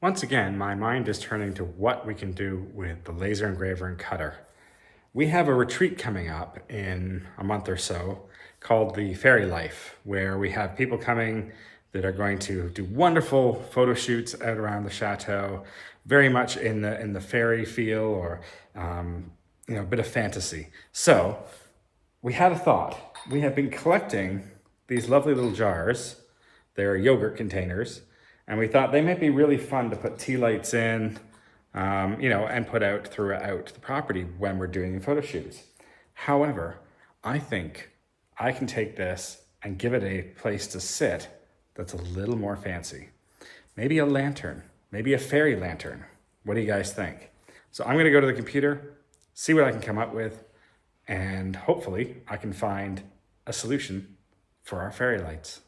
Once again, my mind is turning to what we can do with the laser engraver and cutter. We have a retreat coming up in a month or so called the Fairy Life, where we have people coming that are going to do wonderful photo shoots out around the chateau, very much in the fairy feel or a bit of fantasy. So we had a thought. We have been collecting these lovely little jars. They're yogurt containers, and we thought they might be really fun to put tea lights in, and put out throughout the property when we're doing the photo shoots. However, I think I can take this and give it a place to sit that's a little more fancy. Maybe a lantern, maybe a fairy lantern. What do you guys think? So I'm gonna go to the computer, see what I can come up with, and hopefully I can find a solution for our fairy lights.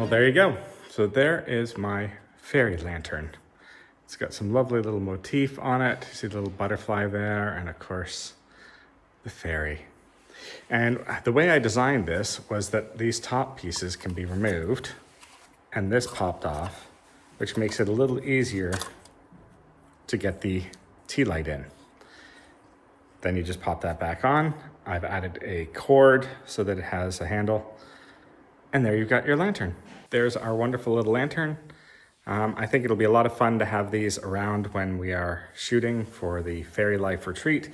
There you go. So there is my fairy lantern. It's got some lovely little motif on it. You see the little butterfly there, and of course, the fairy. And the way I designed this was that these top pieces can be removed, and this popped off, which makes it a little easier to get the tea light in. Then you just pop that back on. I've added a cord so that it has a handle, and there you've got your lantern. There's our wonderful little lantern. I think it'll be a lot of fun to have these around when we are shooting for the Fairy Life retreat.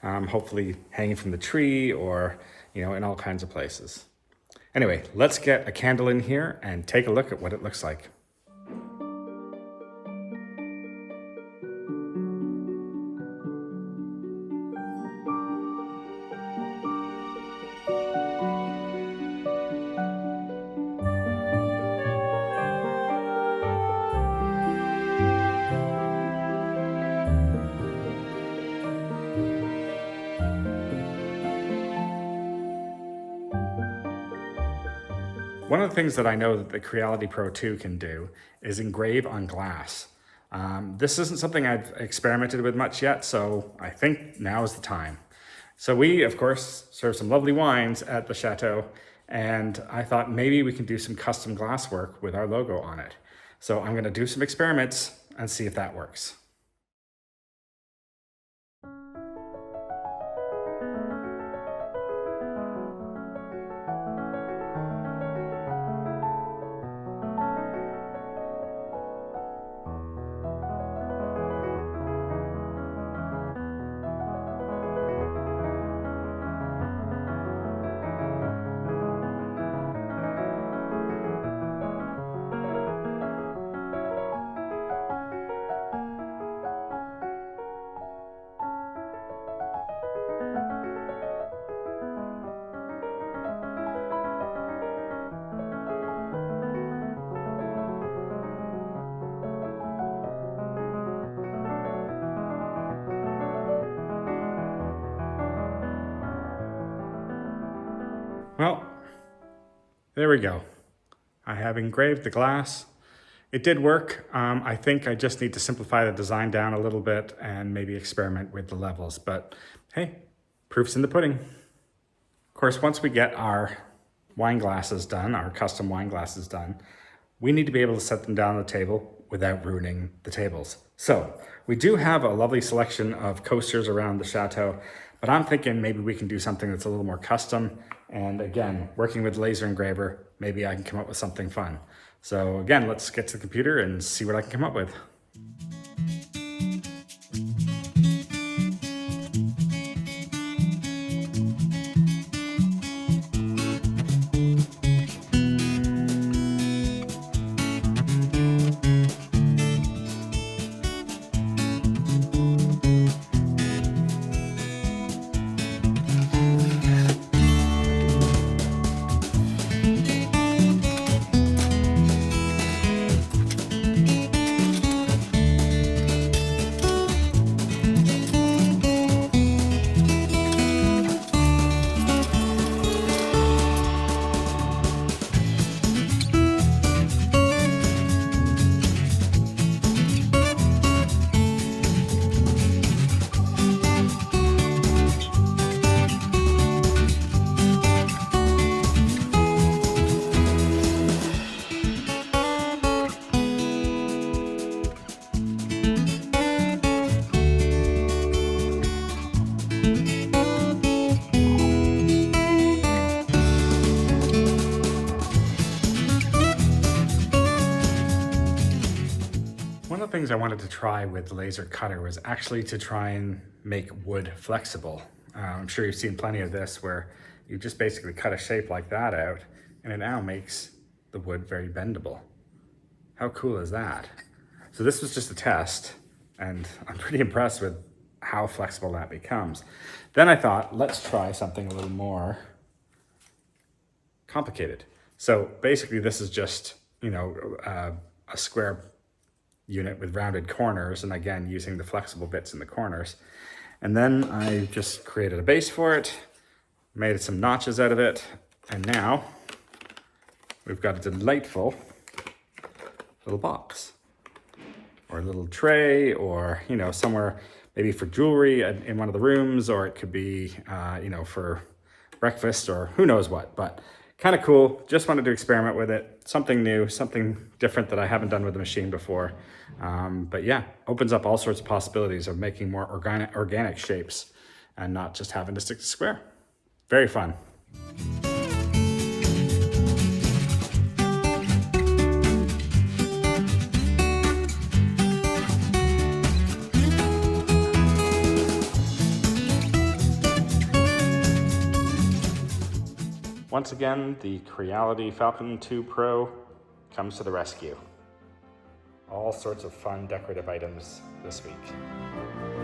Hopefully hanging from the tree or, in all kinds of places. Anyway, let's get a candle in here and take a look at what it looks like. One of the things that I know that the Creality Pro 2 can do is engrave on glass. This isn't something I've experimented with much yet, so I think now is the time. So we, of course, serve some lovely wines at the Chateau, and I thought maybe we can do some custom glass work with our logo on it. So I'm gonna do some experiments and see if that works. Well, there we go. I have engraved the glass It did work. I think I just need to simplify the design down a little bit and maybe experiment with the levels, but hey, proof's in the pudding. Of course, once we get our wine glasses done, our custom wine glasses done, we need to be able to set them down on the table without ruining the tables. So we do have a lovely selection of coasters around the chateau, but I'm thinking maybe we can do something that's a little more custom. And again, working with laser engraver, maybe I can come up with something fun. So again, let's get to the computer and see what I can come up with. One of the things I wanted to try with the laser cutter was actually to try and make wood flexible. I'm sure you've seen plenty of this where you just basically cut a shape like that out and it now makes the wood very bendable. How cool is that? So this was just a test and I'm pretty impressed with how flexible that becomes. Then I thought, let's try something a little more complicated. So basically this is just, a square unit with rounded corners, and again using the flexible bits in the corners. And then I just created a base for it, made some notches out of it, and now we've got a delightful little box or a little tray, or somewhere maybe for jewelry in one of the rooms, or it could be for breakfast or who knows what. But kind of cool. Just wanted to experiment with it. Something new, something different that I haven't done with the machine before. But yeah, opens up all sorts of possibilities of making more organic shapes and not just having to stick to square. Very fun. Once again, the Creality Falcon2 Pro comes to the rescue. All sorts of fun decorative items this week.